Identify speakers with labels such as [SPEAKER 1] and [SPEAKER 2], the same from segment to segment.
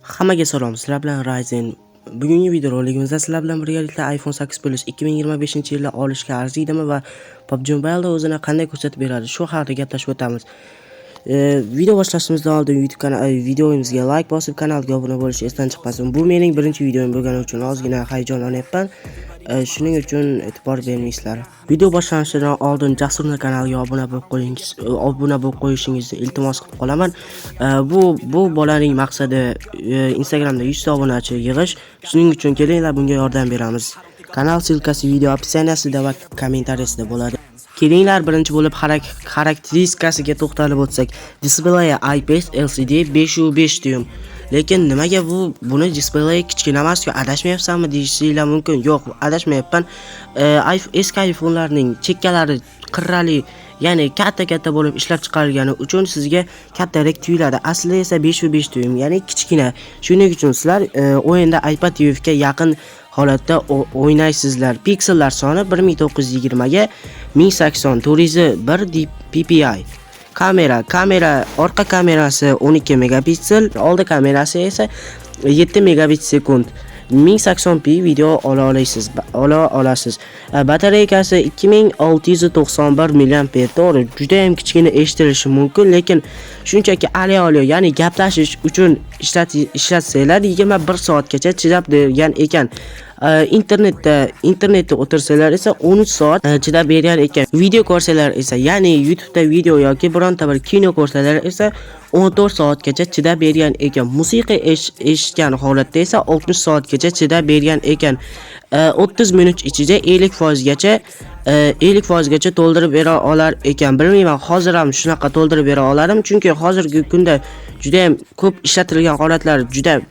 [SPEAKER 1] Hammaga salom, sizlar bilan Ryzen. Bugungi videorolikimizda sizlar bilan birgalikda iPhone 8 Plus 2025-yilda olishga arziydimi va PUBG Mobile'da o'zini qanday ko'rsatib beradi, shu haqida gaplashib o'tamiz. Video boshlashimizdan oldin videomizga like bosib, kanalga obuna bo'lish esdan chiqmasin. Bu mening birinchi videom bo'lgani uchun ozgina hayajonlanyapman. Shuning uchun e'tibor bermaysizlar. Video boshlanishidan oldin Jasurning kanaliga obuna bo'lib qo'yishingizni iltimos qilib qolaman. Bu bolaning maqsadi Instagramda 100 ta obunachi yig'ish. Shuning uchun kelinglar bunga yordam beramiz. Kanal silkasi video opsiyasida va kommentariyasida bo'ladi. Kelinglar birinchi bo'lib xarakteristikasiga to'xtalib o'tsak. Display IPS LCD 5/5 dyum. Lekin nimaga buni display kichkina emas-ku, adashmayapsanmi deyishinglar mumkin. Yo'q, adashmayapman. Eski iPhone'larning chekkalari qirrali, ya'ni katta bo'lib ishlab chiqarilgani uchun sizga kattaroq tuyuladi. Aslida esa 5/5 dyum, ya'ni kichkina. Shuning uchun sizlar o'yinda iPad TUF'ga yaqin holatda o'ynaysizlar. Piksellar soni 1920 ga 1080, 401 ppi. Kamera orqa kamerasi 12 megapiksel, oldi kamerasi esa 7 megabit sekund. 1080p video ola olasiz. Batareykasi 2691 mAh. To'g'ri, juda ham kichkina eshitilishi mumkin, lekin shunchaki oliy, ya'ni gaplashish uchun ishlatsanglar 21 soatgacha chidab bergan ekan. Internetda o'tirsalar esa 13 soat chidab bergan ekan. Video ko'rsalar esa, ya'ni YouTube'da video yoki bironta bir kino ko'rsalar esa 14 soatgacha chidab bergan ekan. Musiqa eshitgan holatda esa 60 soatgacha chidab bergan ekan. 30 minut ichida 50% gacha to'ldirib bera olar ekan. Bilmayman, hozir ham shunaqa to'ldirib bera olarim, chunki hozirgi kunda juda ham ko'p ishlatilgan holatlar, juda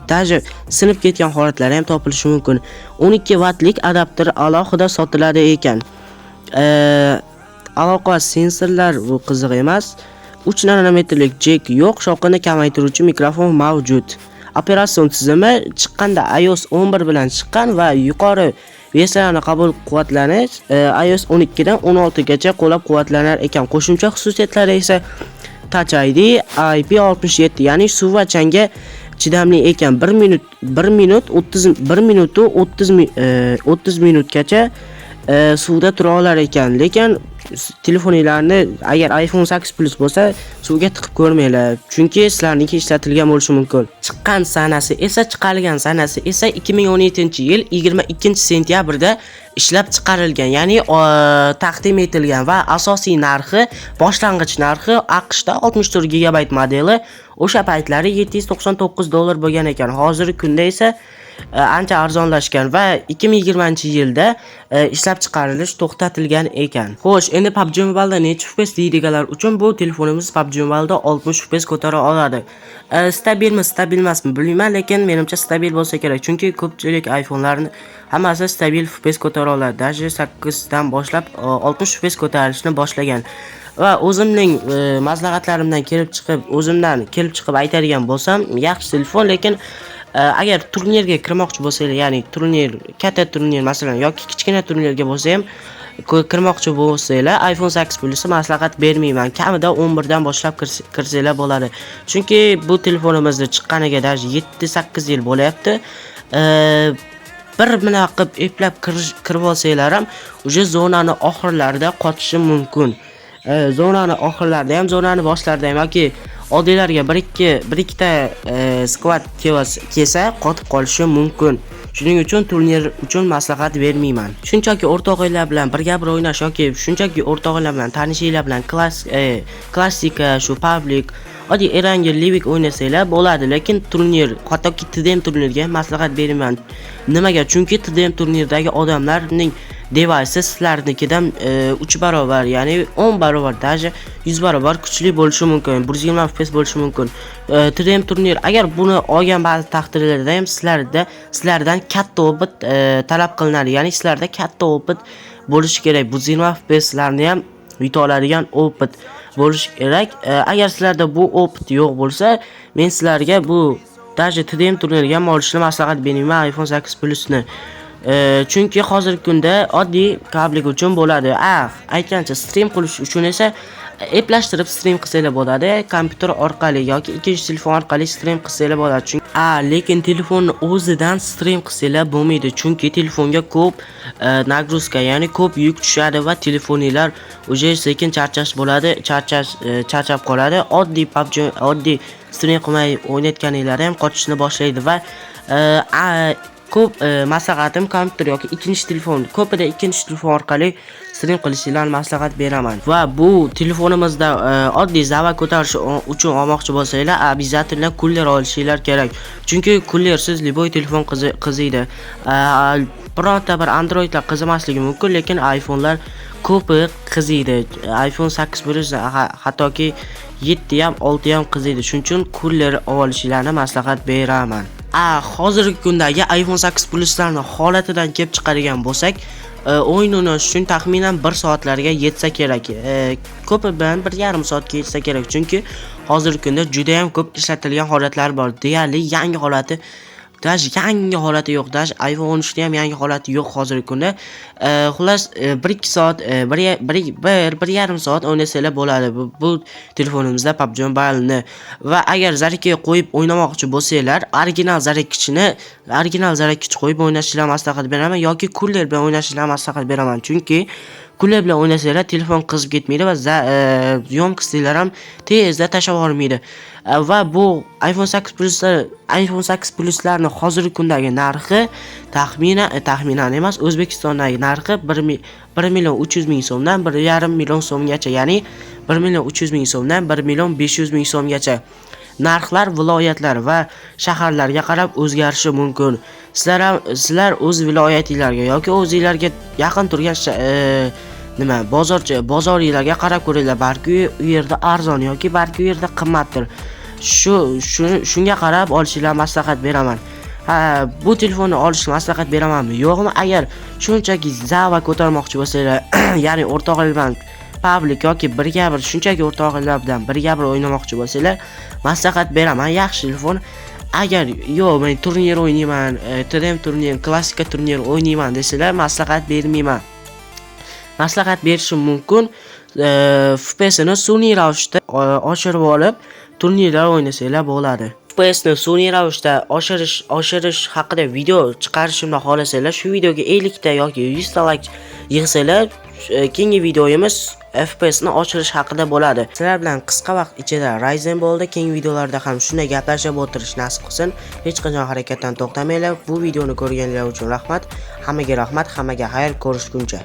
[SPEAKER 1] даже sinib ketgan holatlari ham topilishi mumkin. 12 wattlik adapter alohida sotiladi ekan. Aloqa sensorlar bu qiziq emas. 3 nanometrlik jack yo'q, shovqinni kamaytiruvchi mikrofon mavjud. Operatsion tizimi chiqqanda iOS 11 bilan chiqqan va yuqori versiyalarni qabul quvvatlanish iOS 12 dan 16 gacha qo'llab-quvvatlanar ekan. Qo'shimcha xususiyatlari esa Touch ID, IP67, ya'ni suv va changga chidamli ekan. 1 minut 30 minutgacha suvda tura olar ekan. Lekin telefoninglarni agar iPhone 8 Plus bo'lsa, suvga tiqib ko'rmanglar, chunki sizlarniki ishlatilgan bo'lishi mumkin. Chiqarilgan sanasi esa 2017-yil 22-sentyabrda ishlab chiqarilgan, ya'ni taqdim etilgan va asosiy narxi, boshlang'ich narxi AQShda 64 GB modeli o'sha paytlari $799 bo'lgan ekan. Hozirgi kunda esa ancha arzonlashgan va 2020-yilda ishlab chiqarilish to'xtatilgan ekan. Xo'sh, endi PUBG Mobile'da necha FPS deydiganlar uchun bu telefonimiz PUBG Mobile'da 60 FPS ko'tara oladi. Stabil emasmi bilmayman, lekin menimcha stabil bo'lsa kerak, chunki ko'pchilik iPhone'larni hammasi stabil FPS ko'tara oladi. Даже 8 dan boshlab 60 FPS ko'tarilishni boshlagan. Va o'zimning maslahatlarimdan kelib chiqib aytadigan bo'lsam, yaxshi telefon, lekin agar turnirga kirmoqchi bo'lsanglar, ya'ni katta turnir masalan yoki kichkina turnirga bo'lsa ham kirmoqchi bo'lsanglar, iPhone 8 Plus maslahat bermayman. Kamida 11 dan boshlab kirsanglar bo'ladi. Chunki bu telefonimizni chiqqaniga даже 7-8 yil bo'layapti. Bir bunaqa qilib eplab kirib olsanglar ham uje zonani oxirlarida qotishi mumkin. Zonani oxirlarida ham, zonani boshlarida ham yoki oddiylarga bir ikkita squad kelsa qotib qolishi mumkin. Shuning uchun turnir uchun maslahat bermayman. Shunchaki o'rtog'inglar bilan birga bir o'ynash yoki shunchaki o'rtog'inglar bilan tanishinglar bilan klassika, shu public, oddiy Erangel Livik o'ynasanglar bo'ladi, lekin turnir, hattoki TDM turnirga maslahat bermayman. Nimaga? Chunki TDM turnirdagi odamlarning device sizlarnikidan 3 barobar, ya'ni 10 barobar, даже 100 barobar kuchli bo'lishi mumkin. 120 FPS bo'lishi mumkin. TDM turnir agar buni olgan ba'zi taqdirlarda ham sizlardan katta opit talab qilinadi. Ya'ni sizlarda katta opit bo'lishi kerak. 120 FPSlarni ham yuta oladigan opit bo'lishi kerak. Agar sizlarda bu opit yo'q bo'lsa, men sizlarga bu даже TDM turniriga ham olishni maslahat bermayman iPhone 8 Plusni. Chunki hozirgi kunda oddiy kablik uchun bo'ladi. Aytgancha stream qilish uchun esa eplashtirib stream qilsanglar bo'ladi. Kompyuter orqali yoki ikkinchi telefon orqali stream qilsanglar bo'ladi. Chunki lekin telefonni o'zidan stream qilsanglar bo'lmaydi. Chunki telefonga ko'p nagruzka, ya'ni ko'p yuk tushadi va telefoninglar o'sha sekin charchash bo'ladi, charchab qoladi. Oddiy PUBG, oddiy stream qilmay o'ynayotganinglar ham qochishni boshlaydi va ko'p maslahatim kompyuter yoki ikkinchi telefon, ko'pida ikkinchi telefon orqali stream qilishinglarni maslahat beraman. Va bu telefonimizda oddiy zava ko'tarish uchun olmoqchi bo'lsanglar, обязательно kuller olishinglar kerak. Chunki kullersiz liboy telefon qiziydi. Bironta bir Androidlar qizimasligi mumkin, lekin iPhone'lar ko'pi qiziydi. iPhone 8 Plus hattoki 7 ham 6 ham qiziydi. Shuning uchun kuller olishinglarni maslahat beraman. Hozirgi kundagi iPhone 8 Plus'larning holatidan kelib chiqadigan bo'lsak, o'yin o'ynash uchun taxminan 1 soatlarga yetsa kerak. Ko'pi bilan 1,5 soatga yetsa kerak. Chunki hozirgi kunda juda ham ko'p ishlatilgan holatlar bor. Deyarli yangi holati yo'q. iPhone 13 da ham yangi holati yo'q hozirgi kunda. Xullas 1-2 soat, 1,5 soat o'ynasanglar bo'ladi bu telefonimizda PUBG Mobile'ni. Va agar zaryadga qo'yib o'ynamoqchi bo'lsanglar, original zaryadkich qo'yib o'ynashinglarni maslahat beraman yoki kuller bilan o'ynashinglarni maslahat beraman. Chunki kuller bilan o'ynasanglar telefon qizib ketmaydi va yomkistlar ham tezda tashlab yubormaydi. Va bu iPhone 8 Plus'larning hozirgi kundagi narxi taxminan emas, O'zbekistondagi narxi 1,300,000 so'mdan 1,5 million so'mgacha, ya'ni 1,300,000 so'mdan 1,500,000 so'mgacha. Narxlar viloyatlar va shaharlarga qarab o'zgarishi mumkin. Sizlar o'z viloyatingizga yoki o'zingizlarga yaqin turgan bozoringizga qarab ko'ringlar. Balki u yerda arzon yoki balki u yerda qimmatdir. Shunga qarab olishinglarni maslahat beraman. Bu telefonni olishni maslahat beramanmi, yo'qmi? Agar shunchaki zava ko'tarmoqchi bo'lsanglar, ya'ni o'rtoqlar bilan public yoki birga bir shunchaki o'rtoqlar bilan birga bir o'ynamoqchi bo'lsanglar, maslahat beraman. Yaxshi telefon. Agar yo'q, men turnir o'ynayman, TDM turnir, klassika turnir o'ynayman desanglar, maslahat bermayman. Maslahat berishim mumkin. FPS-ni sun'iy ravishda oshirib olib, turnirlar o'ynasanglar bo'ladi. FPS-ni sun'iy ravishda oshirish haqida video chiqarishimni xohlasanglar, shu videoga 50 ta yoki 100 ta like yig'sanglar, keyingi videoyimiz FPS-ni oshirish haqida bo'ladi. Sizlar bilan qisqa vaqt ichida Ryzen bo'ldi. Keyingi videolarda ham shunday gaplashib o'tirish nasib qilsin. Hech qachon harakatdan to'xtamanglar. Bu videoni ko'rganlar uchun rahmat. Hammaga rahmat, hammaga xayr, ko'rishguncha.